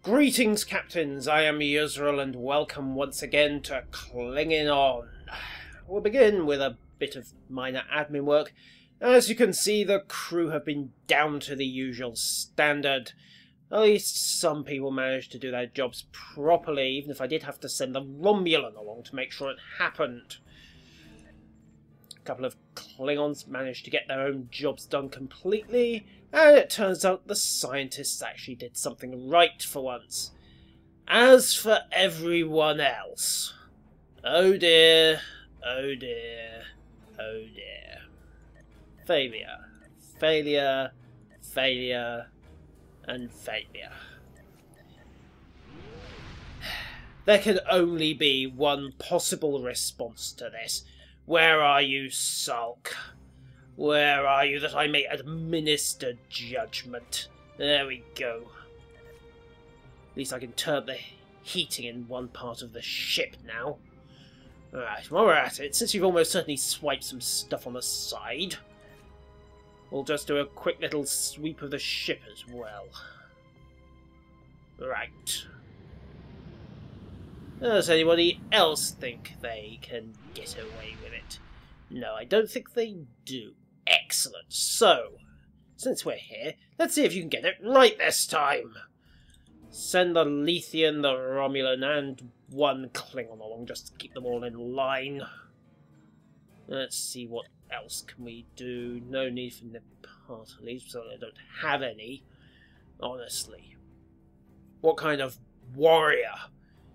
Greetings, captains. I am Yusril, and welcome once again to Clingin On. We'll begin with a bit of minor admin work. As you can see, the crew have been down to the usual standard. At least some people managed to do their jobs properly, even if I did have to send the Romulan along to make sure it happened. A couple of Klingons managed to get their own jobs done completely, and it turns out the scientists actually did something right for once. As for everyone else, oh dear, oh dear, oh dear. Failure, failure, failure, and failure. There can only be one possible response to this. Where are you, Sulk? Where are you that I may administer judgment? There we go. At least I can turn the heating in one part of the ship now. Alright, while we're at it, since you've almost certainly swiped some stuff on the side, we'll just do a quick little sweep of the ship as well. Right. Does anybody else think they can get away with it? No, I don't think they do. Excellent. So, since we're here, let's see if you can get it right this time. Send the Lethian, the Romulan, and one Klingon along just to keep them all in line. Let's see what else can we do. No need for the partleys, so I don't have any. Honestly. What kind of warrior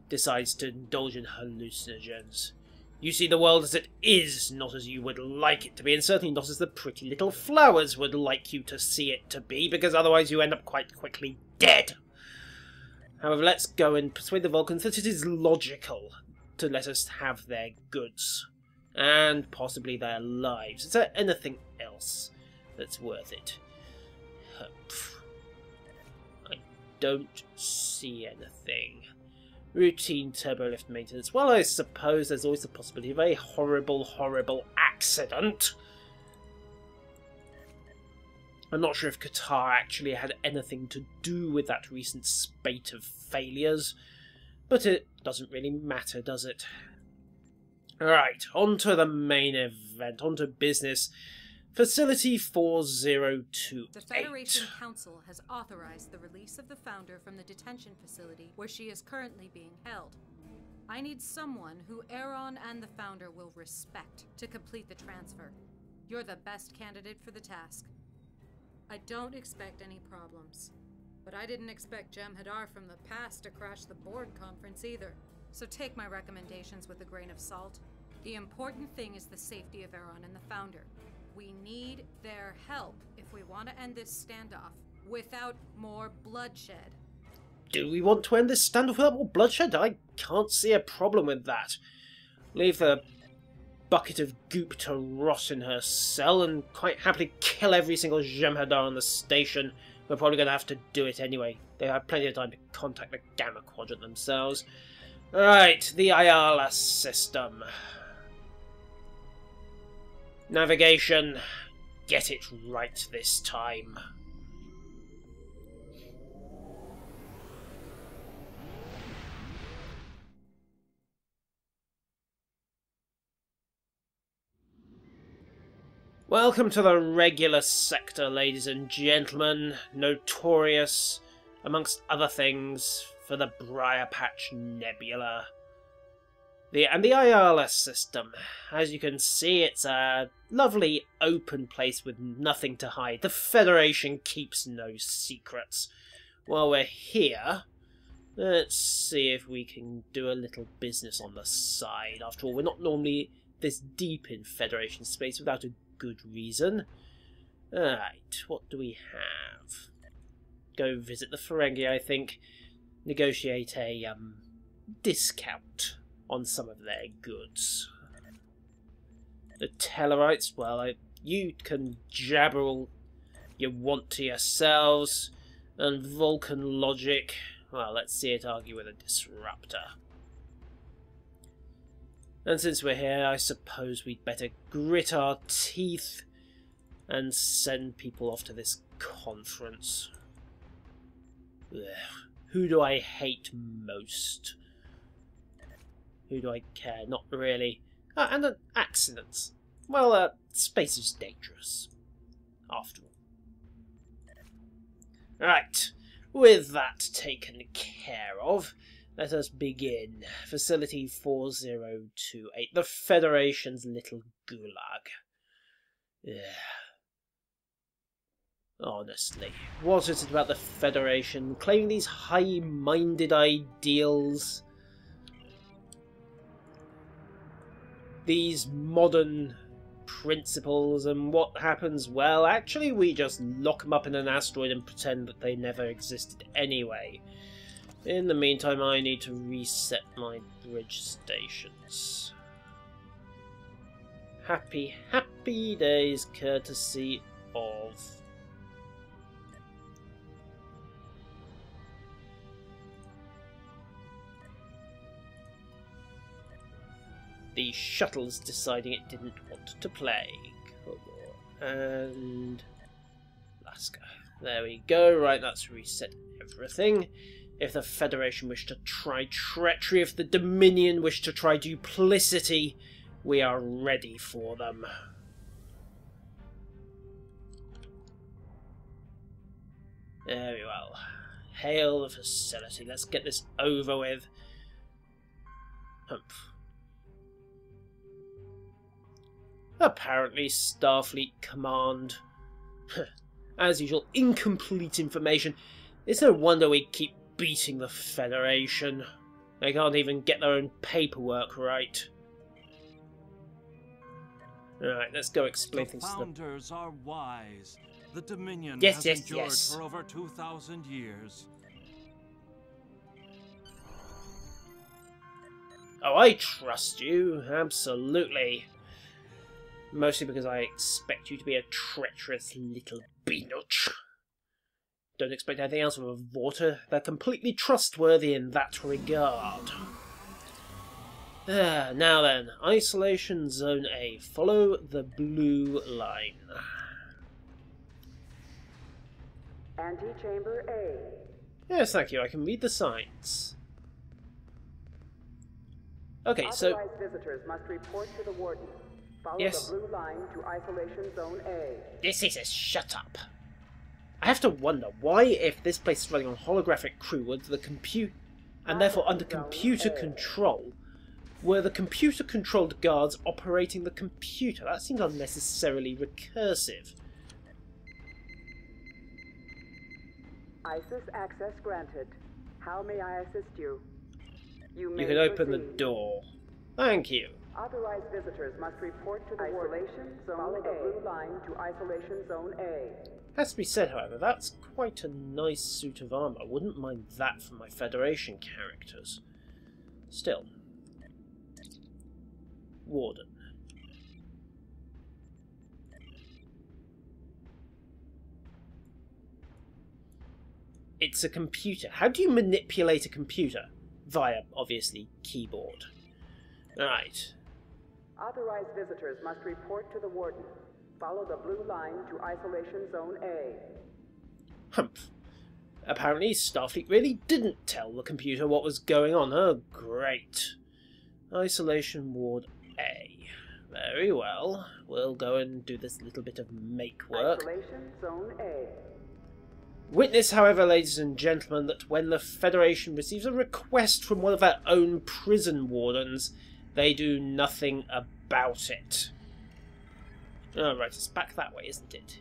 decides to indulge in hallucinogens? You see the world as it is, not as you would like it to be, and certainly not as the pretty little flowers would like you to see it to be, because otherwise you end up quite quickly dead. However, let's go and persuade the Vulcans that it is logical to let us have their goods, and possibly their lives. Is there anything else that's worth it? I don't see anything. Routine turbolift maintenance. Well, I suppose there's always the possibility of a horrible, horrible accident. I'm not sure if Qatar actually had anything to do with that recent spate of failures, but it doesn't really matter, does it? Alright, on to the main event, on to business. Facility 4028. The Federation Council has authorized the release of the Founder from the detention facility where she is currently being held. I need someone who Aaron and the Founder will respect to complete the transfer. You're the best candidate for the task. I don't expect any problems, but I didn't expect Jem'Hadar from the past to crash the board conference either, so take my recommendations with a grain of salt. The important thing is the safety of Aaron and the Founder. We need their help if we want to end this standoff without more bloodshed. Do we want to end this standoff without more bloodshed? I can't see a problem with that. Leave the bucket of goop to rot in her cell and quite happily kill every single Jem'Hadar on the station. We're probably going to have to do it anyway. They have plenty of time to contact the Gamma Quadrant themselves. Right, the Ayala system. Navigation, get it right this time. Welcome to the regular sector, ladies and gentlemen, notorious, amongst other things, for the Briar Patch Nebula. The Ayala system. As you can see, it's a lovely open place with nothing to hide. The Federation keeps no secrets. While we're here, let's see if we can do a little business on the side. After all, we're not normally this deep in Federation space without a good reason. Alright, what do we have? Go visit the Ferengi, I think. Negotiate a discount on some of their goods. The Tellarites, well, you can jabber all you want to yourselves, and Vulcan logic, well, let's see it argue with a disruptor. And since we're here, I suppose we'd better grit our teeth and send people off to this conference. Ugh. Who do I hate most? Who do I care? Not really. And accidents. Well, space is dangerous. After all. Right. With that taken care of, let us begin. Facility 4028. The Federation's little gulag. Yeah. Honestly, what is it about the Federation claiming these high-minded ideals? These modern principles, and what happens? Well, actually we just lock them up in an asteroid and pretend that they never existed anyway. In the meantime, I need to reset my bridge stations. Happy, happy days, courtesy of... the shuttle's deciding it didn't want to play. And... Alaska. There we go. Right, that's reset everything. If the Federation wish to try treachery, if the Dominion wish to try duplicity, we are ready for them. Very well. Hail the facility. Let's get this over with. Humph. Apparently Starfleet Command. As usual, incomplete information. It's no wonder we keep beating the Federation. They can't even get their own paperwork right. Alright, let's go explain things to them. The founders are wise. The Dominion Yes, has endured for over 2,000 years. Oh, I trust you. Absolutely. Mostly because I expect you to be a treacherous little beanuch. Don't expect anything else from a Vorta. They're completely trustworthy in that regard. Now then, Isolation Zone A. Follow the blue line. Antechamber A. Yes, thank you. I can read the signs. Okay, so... Authorized visitors must report to the warden. Follow Yes. the blue line to Isolation Zone A. This is a shut up. I have to wonder why, if this place is running on holographic crew, would the and therefore under computer control, were the computer-controlled guards operating the computer? That seems unnecessarily recursive. ISIS access granted. How may I assist you? You You can open the proceed. door. Thank you. Authorized visitors must report to the Isolation Zone Follow the blue line to Isolation Zone A. Has to be said, however, that's quite a nice suit of armour. Wouldn't mind that for my Federation characters. Still. Warden. It's a computer. How do you manipulate a computer? Via, obviously, keyboard. Right. Authorized visitors must report to the warden. Follow the blue line to Isolation Zone A. Humph. Apparently Starfleet really didn't tell the computer what was going on. Oh, great. Isolation Ward A. Very well. We'll go and do this little bit of make work. Isolation Zone A. Witness, however, ladies and gentlemen, that when the Federation receives a request from one of their own prison wardens, they do nothing about it. Oh, right, it's back that way, isn't it?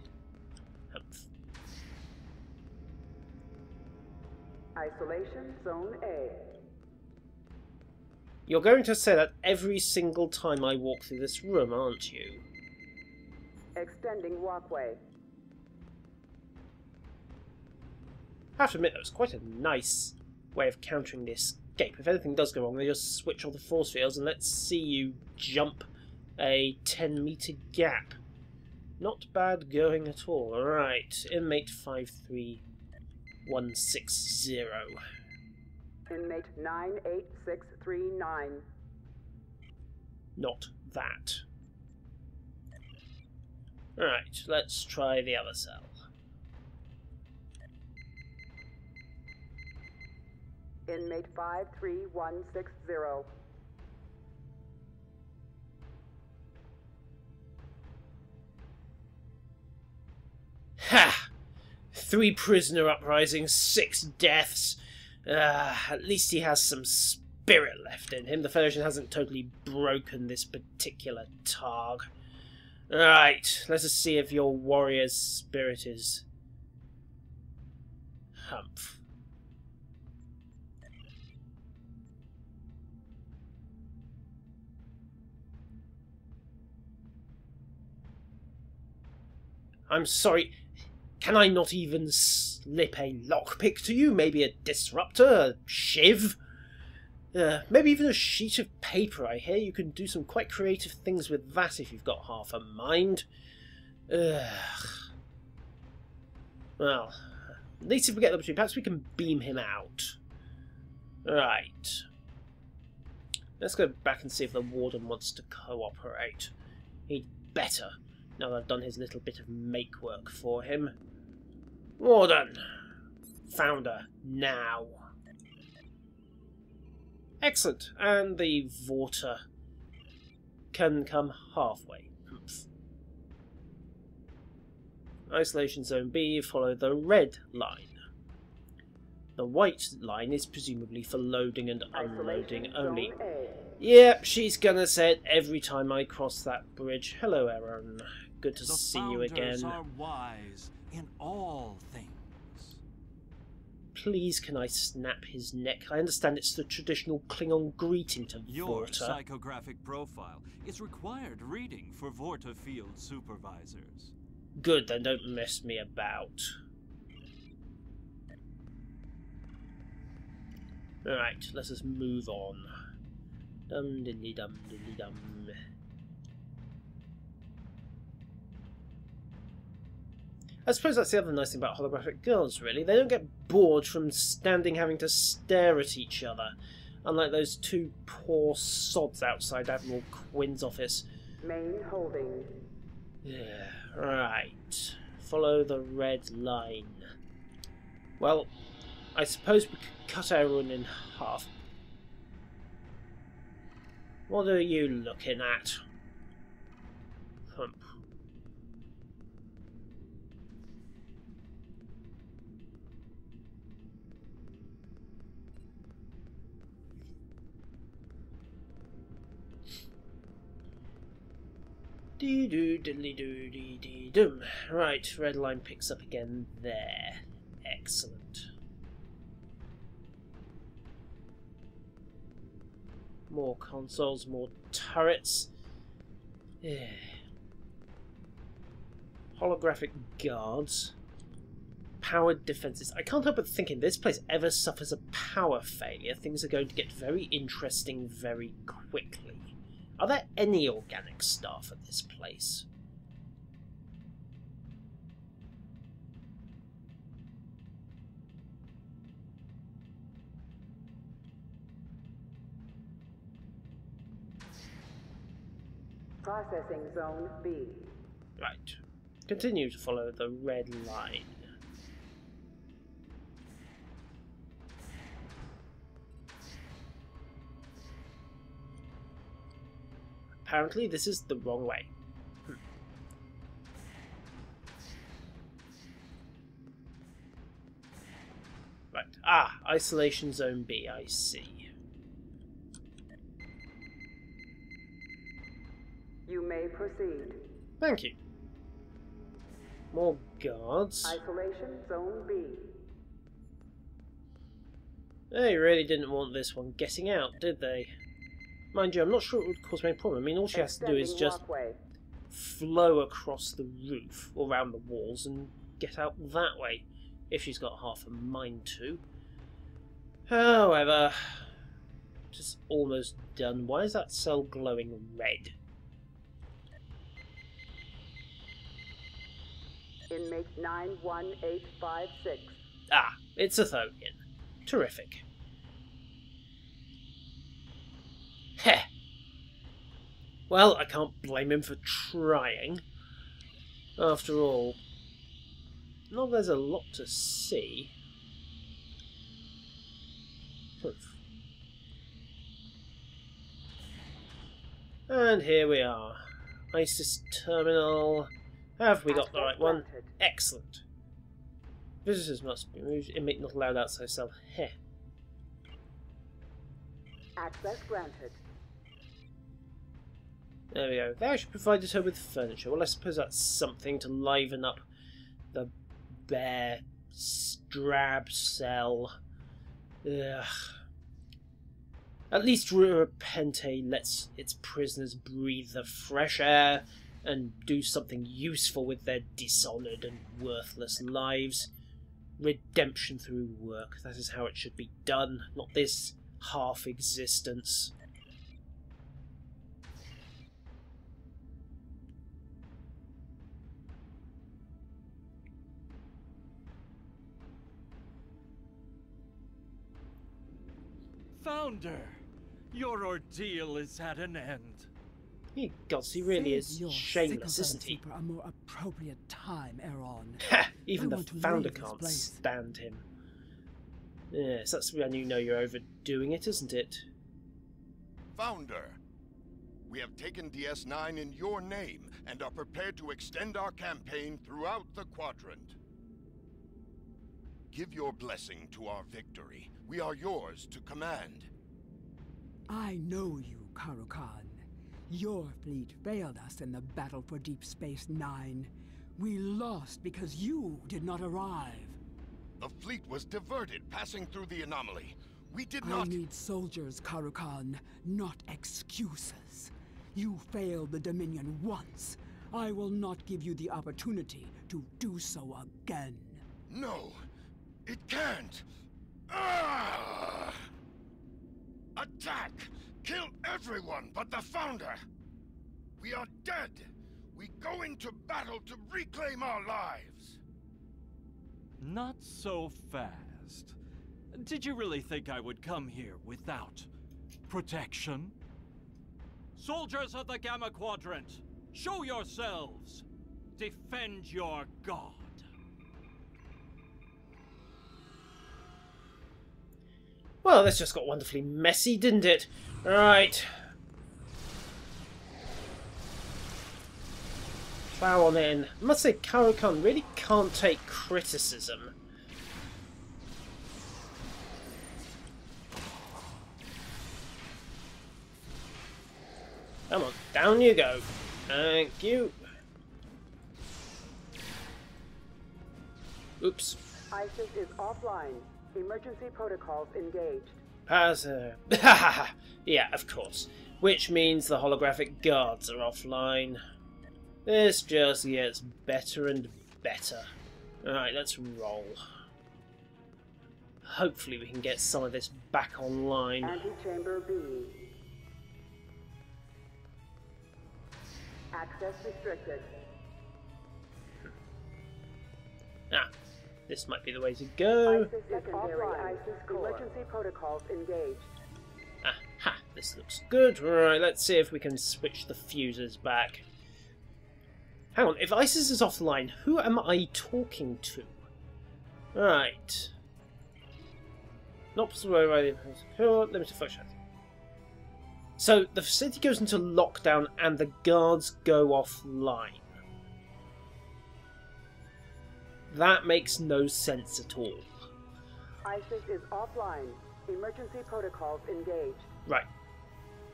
Humph. Isolation Zone A. You're going to say that every single time I walk through this room, aren't you? Extending walkway. I have to admit, that was quite a nice way of countering the escape. If anything does go wrong, they just switch all the force fields and let's see you jump a 10-meter gap. Not bad going at all. Alright, inmate 53160. Inmate 98639. Not that. Alright, let's try the other cell. Inmate 53160. Ha! 3 prisoner uprisings, 6 deaths. At least he has some spirit left in him. The Federation hasn't totally broken this particular targ. Right, let us see if your warrior's spirit is... Humph. I'm sorry, can I not even slip a lockpick to you? Maybe a disruptor, a shiv? Maybe even a sheet of paper. I hear you can do some quite creative things with that if you've got half a mind. Well, at least if we get the opportunity, perhaps we can beam him out. Right. Let's go back and see if the Warden wants to cooperate. He'd better, now that I've done his little bit of make work for him. Warden! Founder, now. Excellent, and the Vorta can come halfway. Humph. Isolation Zone B, follow the red line. The white line is presumably for loading and unloading only. Yep, she's gonna say it every time I cross that bridge. Hello, Aaron. Good to see you again. The founders are wise in all things. Please, can I snap his neck? I understand it's the traditional Klingon greeting to Your Vorta. psychographic profile is required reading for Vorta field supervisors. Good, then don't mess me about. Alright, let us move on. Dum diddly dum diddly dum. I suppose that's the other nice thing about holographic girls, really. They don't get bored from having to stare at each other. Unlike those 2 poor sods outside Admiral Quinn's office. Main holding. Yeah, right. Follow the red line. Well, I suppose we could cut Aaron in half. What are you looking at? Hump. Dee doo diddly doo dee dee dum. Right, red line picks up again there. Excellent. More consoles, more turrets. Yeah. Holographic guards. Powered defences. I can't help but think if this place ever suffers a power failure, things are going to get very interesting very quickly. Are there any organic staff at this place? Processing Zone B. Right. Continue to follow the red line. Apparently this is the wrong way. Right. Ah, Isolation Zone B, I see. You may proceed. Thank you. More guards. Isolation Zone B. They really didn't want this one getting out, did they? Mind you, I'm not sure it would cause me any problem. I mean, all she has to do is just flow across the roof or around the walls and get out that way, if she's got half a mind to. However, just almost done. Why is that cell glowing red? Inmate 91856. Ah, it's a Tholian. Terrific. Heh. Well, I can't blame him for trying. After all, not there's a lot to see. And here we are. ISIS terminal. Have we got the right one? Excellent. Visitors must be moved. Inmate not allowed outside cell. Heh. Access granted. There we go. They actually provided her with furniture. Well, I suppose that's something to liven up the bare, drab cell. Ugh. At least Repente lets its prisoners breathe the fresh air and do something useful with their dishonoured and worthless lives. Redemption through work. That is how it should be done, not this half-existence. Founder, your ordeal is at an end. He gods, he really is Save your shameless, sickle isn't he? for a more appropriate time, Aaron. Ha! Even I the want to founder leave this can't place. stand him. Yes, that's when you know you're overdoing it, isn't it? Founder, we have taken DS9 in your name and are prepared to extend our campaign throughout the quadrant. Give your blessing to our victory. We are yours to command. I know you, Karukan. Your fleet failed us in the battle for Deep Space Nine. We lost because you did not arrive. The fleet was diverted passing through the anomaly. We did I not... need soldiers, Karukan, not excuses. You failed the Dominion once. I will not give you the opportunity to do so again. No, it can't. Ah! Attack! Kill everyone but the Founder! We are dead! We go into battle to reclaim our lives! Not so fast. Did you really think I would come here without protection? Soldiers of the Gamma Quadrant, show yourselves! Defend your god! Well, this just got wonderfully messy, didn't it? Right. Plow on in. I must say, Karukan really can't take criticism. Come on, down you go. Thank you. Oops. ISIS is offline. Emergency protocols engaged. Yeah, of course. Which means the holographic guards are offline. This just gets better and better. Alright, let's roll. Hopefully we can get some of this back online. Antechamber B. Access restricted. Ah, this might be the way to go. ISIS secondary ISIS emergency protocols engaged. Aha, this looks good. Right, let's see if we can switch the fuses back. Hang on, if ISIS is offline, who am I talking to? Right. Not possible limited function. So the facility goes into lockdown and the guards go offline. That makes no sense at all. ISIS is offline. Emergency protocols engaged. Right.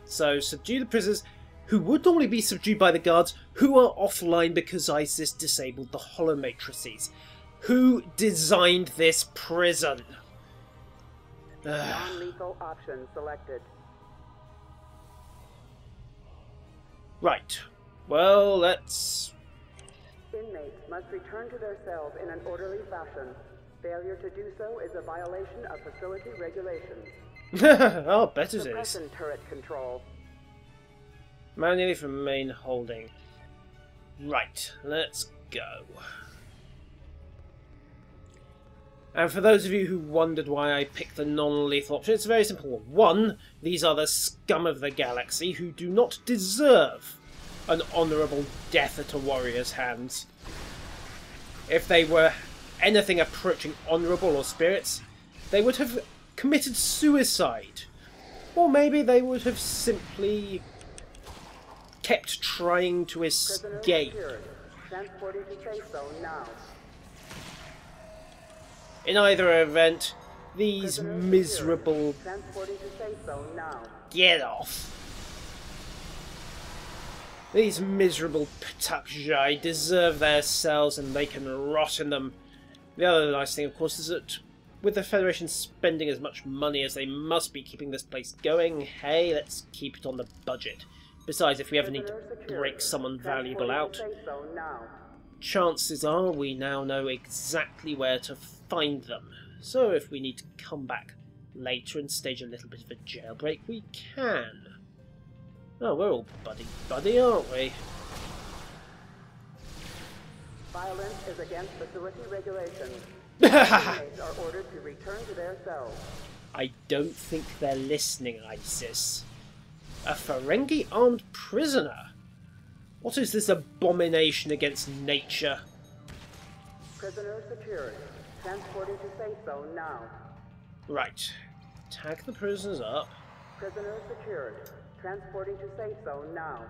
So subdue the prisoners who would normally be subdued by the guards, who are offline because ISIS disabled the holomatrices. Who designed this prison? Non-lethal option selected. Right. Well, let's... Inmates must return to their cells in an orderly fashion. Failure to do so is a violation of facility regulations. I'll bet it is. Suppression turret control. Manually from main holding. Right, let's go. And for those of you who wondered why I picked the non-lethal option, it's very simple. One, these are the scum of the galaxy who do not deserve an honourable death at a warrior's hands. If they were anything approaching honourable or spirits, they would have committed suicide. Or maybe they would have simply kept trying to escape. Transporting to safe zone now. In either event, these miserable... Transporting to safe zone now. Get off! These miserable Ptukjai deserve their cells and they can rot in them. The other nice thing, of course, is that with the Federation spending as much money as they must be keeping this place going, hey, let's keep it on the budget. Besides, if we ever need to break someone valuable out, chances are we now know exactly where to find them. So if we need to come back later and stage a little bit of a jailbreak, we can. Oh, we're all buddy-buddy, aren't we? Violence is against facility regulations. Inmates are ordered to return to their cells. I don't think they're listening, ISIS. A Ferengi armed prisoner? What is this abomination against nature? Prisoner secured. Transporting to safe zone now. Right. Tag the prisoners up. Prisoner secured. Transporting to safe zone now.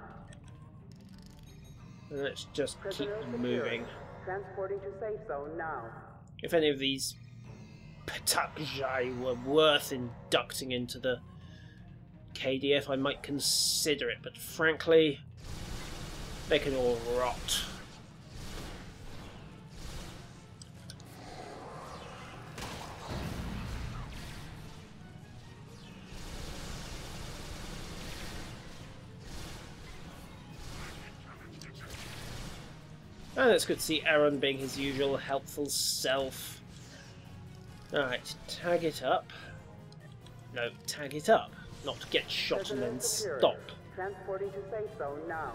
And let's just keep Prisoner moving. Transporting to safe zone now. If any of these Ptukjai were worth inducting into the KDF, I might consider it, but frankly, they can all rot. And it's good to see Aaron being his usual helpful self. Alright, tag it up. No, tag it up. Not get shot and then stop. Transporting to safe zone now.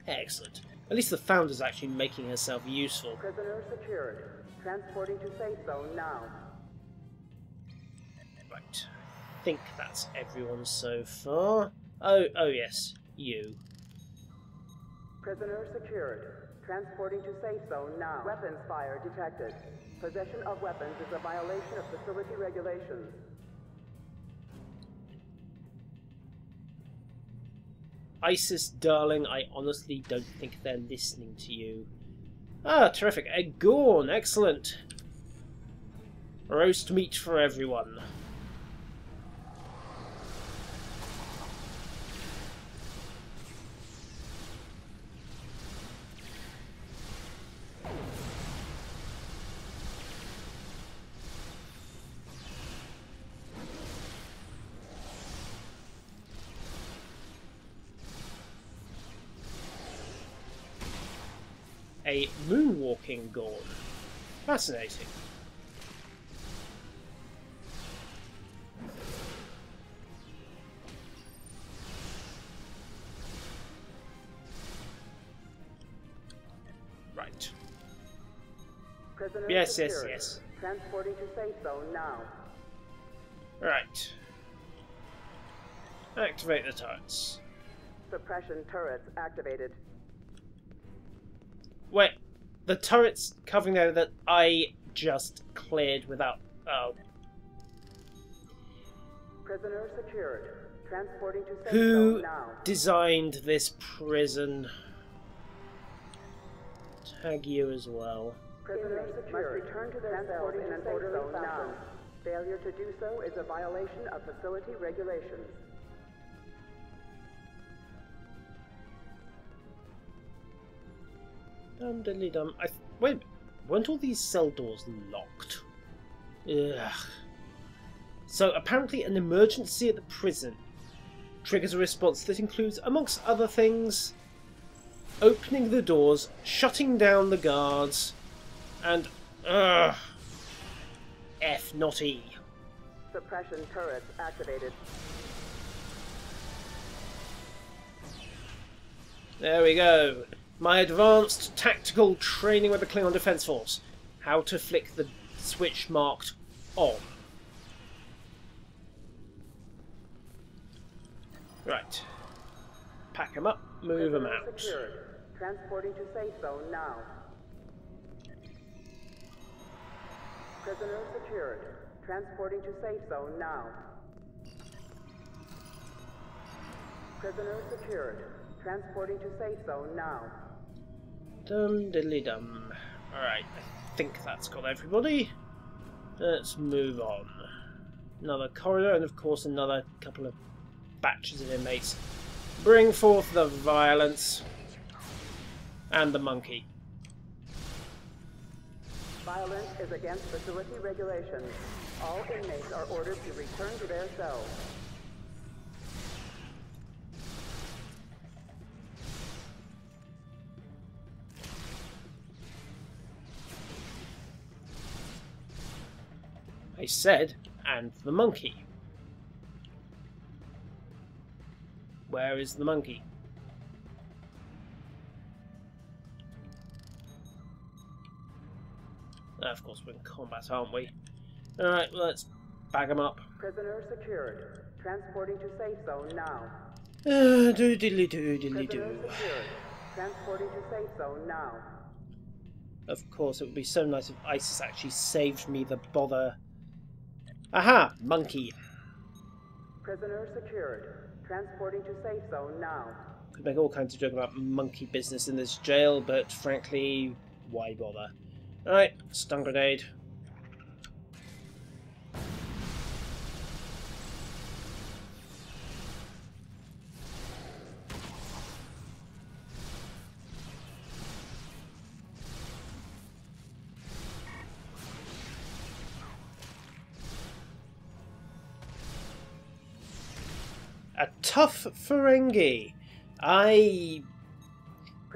Excellent. At least the Founder's actually making herself useful. Prisoner secured. Transporting to safe zone now. Right. I think that's everyone so far. Oh yes, you. Prisoner secured. Transporting to safe zone now. Weapons fire detected. Possession of weapons is a violation of facility regulations. ISIS, darling, I honestly don't think they're listening to you. Ah, terrific. A Gorn, excellent. Roast meat for everyone. A moonwalking Gorn. Fascinating. Right. Prisoner Yes. Transporting to safe zone now. Right. Activate the turrets. Suppression turrets activated. Wait, the turret's covering there that I just cleared without... Oh. Prisoner secured. Transporting to safe Who zone now. designed this prison? Tag you as well. Prisoner secured. Must return to their cells in an orderly fashion. Failure to do so is a violation of facility regulations. Dum-diddly-dum. Wait a minute. Weren't all these cell doors locked? Ugh. So apparently an emergency at the prison triggers a response that includes, amongst other things, opening the doors, shutting down the guards, and F, not E. Suppression turrets activated. There we go. My advanced tactical training with the Clingin Defense Force. How to flick the switch marked on. Right. Pack them up, move them out. Secured. Transporting to safe zone now. Prisoner secured. Transporting to safe zone now. Prisoner secured. Transporting to safe zone now. Dum diddly dum. Alright, I think that's got everybody. Let's move on. Another corridor, and of course another couple of batches of inmates. Bring forth the violence. And the monkey. Violence is against facility regulations. All inmates are ordered to return to their cells. I said, and the monkey. Where is the monkey? Of course, we're in combat, aren't we? Alright, let's bag him up. Prisoner secured. Transporting to safe zone now. Do-diddly-do-diddly-do. Prisoner secured. Transporting to safe zone now. Of course, it would be so nice if ISIS actually saved me the bother. Aha! Monkey. Prisoner secured. Transporting to safe zone now. Could make all kinds of jokes about monkey business in this jail, but frankly, why bother? Alright, stun grenade. A tough Ferengi.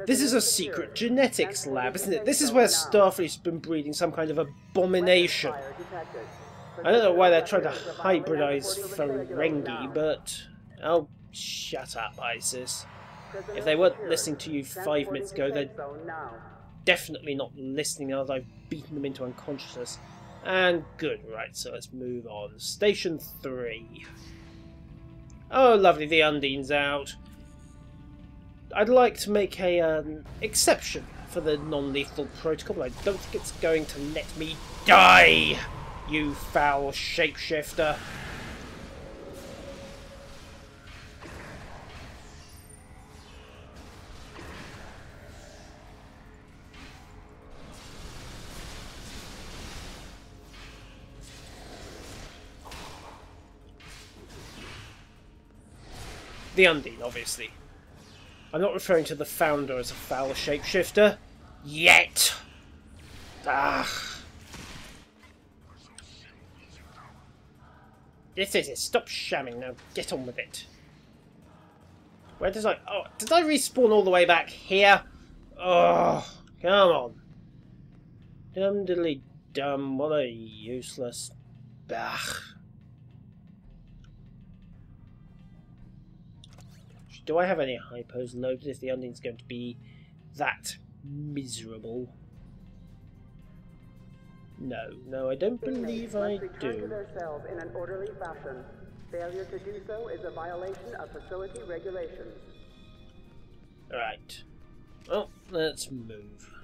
This is a secret genetics lab, isn't it? This is where Starfleet's been breeding some kind of abomination. I don't know why they're trying to hybridize Ferengi, but... Oh, shut up, ISIS. If they weren't listening to you 5 minutes ago, they're definitely not listening now that I've beaten them into unconsciousness. And good, right, so let's move on. Station 3. Oh, lovely, the Undine's out. I'd like to make an exception for the non-lethal protocol, but I don't think it's going to let me die, you foul shapeshifter. The Undine, obviously. I'm not referring to the Founder as a foul shapeshifter. Yet! Ah. This is it. Stop shamming now. Get on with it. Where does I... Oh, did I respawn all the way back here? Oh, come on. Dum diddly dum. What a useless... Bah. Do I have any hypos loaded if the Undine's going to be that miserable? No, I don't believe I return do. to their cells in an orderly fashion. Failure to do so is a violation of facility regulations. Right. Well, let's move.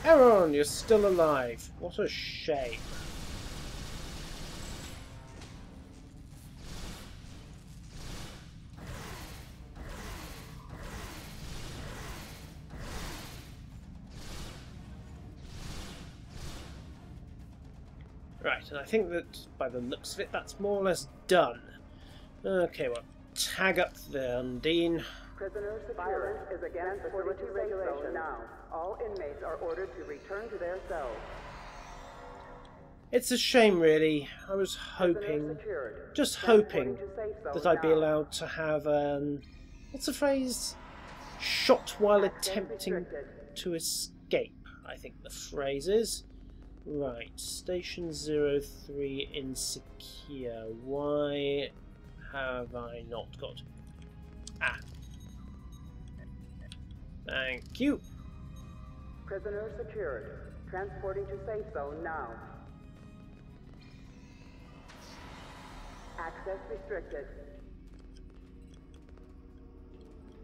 Aaron, you're still alive. What a shame. Right, and I think that by the looks of it, that's more or less done. Okay, well, tag up the Undine. Prisoners secured. Violence is against facility regulations. Now, all inmates are ordered to return to their cells. It's a shame, really. I was hoping, just hoping, that I'd be allowed to have what's the phrase? Shot while attempting to escape, I think the phrase is. Right, Station 03 insecure. Why have I not got... Ah. Thank you. Prisoners secured. Transporting to safe zone now. Access restricted.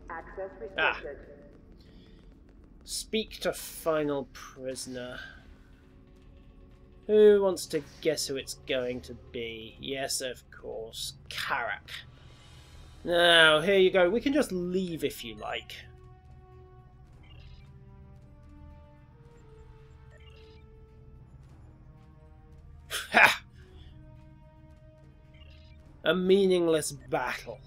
Access restricted. Speak to final prisoner. Who wants to guess who it's going to be? Yes, of course. Karak. Now, here you go. We can just leave if you like. Ha! A meaningless battle.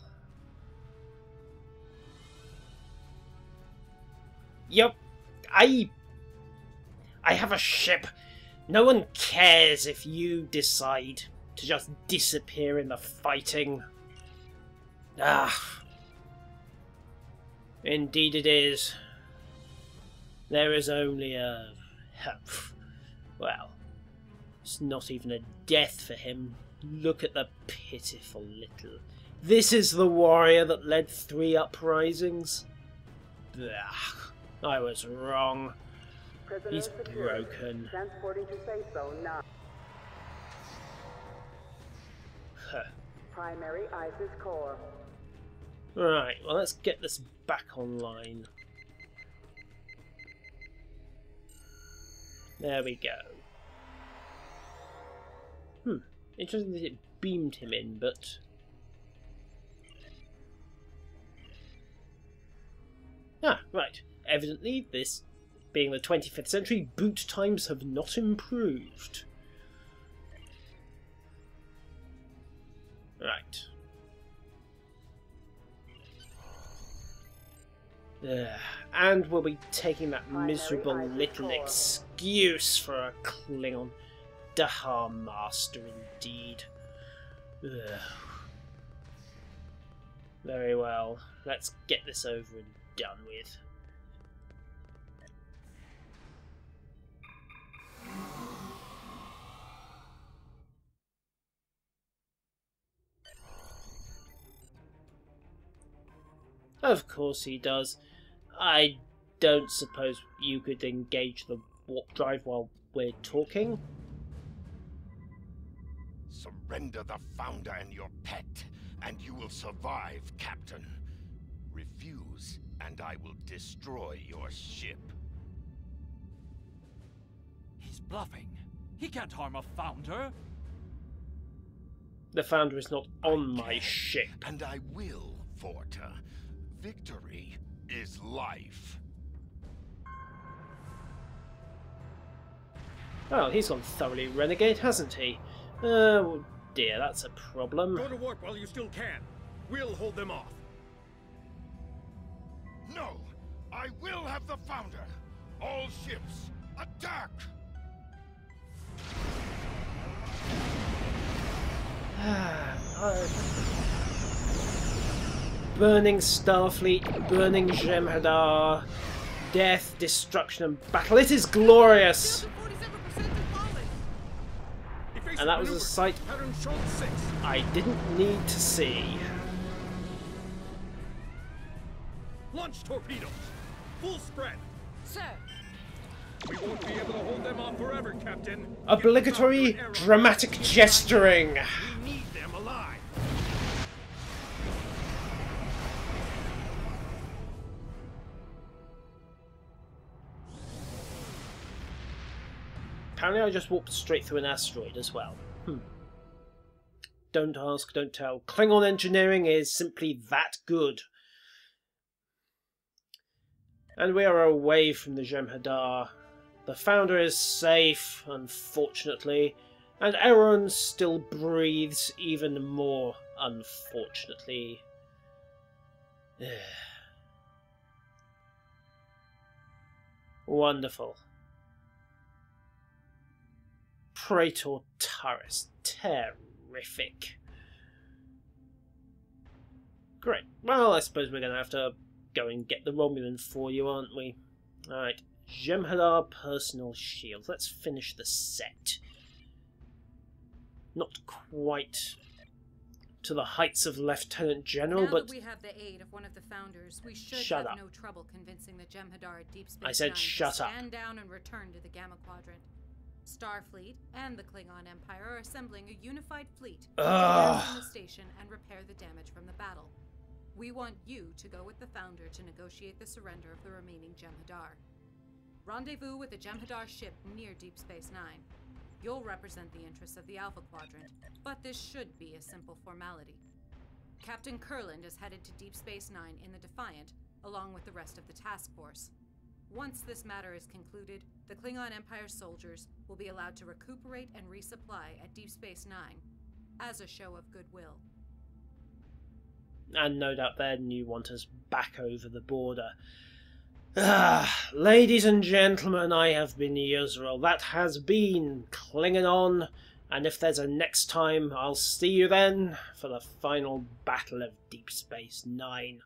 Yup. I have a ship. No one cares if you decide to just disappear in the fighting. Ah. Indeed it is. There is only a... well, it's not even a death for him. Look at the pitiful little... This is the warrior that led 3 uprisings? Ugh, I was wrong. He's broken. Transporting to safe zone now. Primary ISIS core. Right, well, let's get this back online. There we go. Interesting that it beamed him in, but... Ah, right. Evidently, this being the 25th century, boot times have not improved. Right. And we'll be taking that miserable little excuse for a Klingon. Dahar master indeed. Ugh. Very well. Let's get this over and done with. Of course he does. I don't suppose you could engage the warp drive while we're talking? Surrender the Founder and your pet, and you will survive, Captain. Refuse, and I will destroy your ship. He's bluffing. He can't harm a Founder. The Founder is not on my ship. And I will, Vorta. Victory is life. Well, he's gone thoroughly renegade, hasn't he? Oh dear, that's a problem. Go to warp while you still can. We'll hold them off. No! I will have the Founder! All ships, attack! Burning Starfleet, burning Jem'Hadar, death, destruction and battle. It is glorious! And that was a sight I didn't need to see. Launch torpedoes! Full spread! Sir! We won't be able to hold them off forever, Captain! Obligatory dramatic gesturing! We need them alive! Apparently I just walked straight through an asteroid as well. Don't ask, don't tell. Klingon engineering is simply that good. And we are away from the Jem'Hadar. The Founder is safe, unfortunately, and Aaron still breathes even more, unfortunately. Wonderful. Praetor turret. Terrific. Great. Well, I suppose we're going to have to go and get the Romulan for you, aren't we? Alright. Jem'Hadar personal shield. Let's finish the set. Not quite to the heights of Lieutenant General, now but... that we have the aid of one of the founders, we should Shut have up. no trouble convincing the Jem'Hadar at Deep Space I said Nine shut to up. stand down and return to the Gamma Quadrant. Starfleet and the Klingon Empire are assembling a unified fleet to garrison the station and repair the damage from the battle. We want you to go with the Founder to negotiate the surrender of the remaining Jem'Hadar. Rendezvous with the Jem'Hadar ship near Deep Space Nine. You'll represent the interests of the Alpha Quadrant, but this should be a simple formality. Captain Kurland is headed to Deep Space Nine in the Defiant, along with the rest of the task force. Once this matter is concluded, the Klingon Empire soldiers will be allowed to recuperate and resupply at Deep Space Nine, as a show of goodwill. And no doubt then you want us back over the border. Ladies and gentlemen, I have been Yusril. That has been Clingin On. And if there's a next time, I'll see you then for the final battle of Deep Space Nine.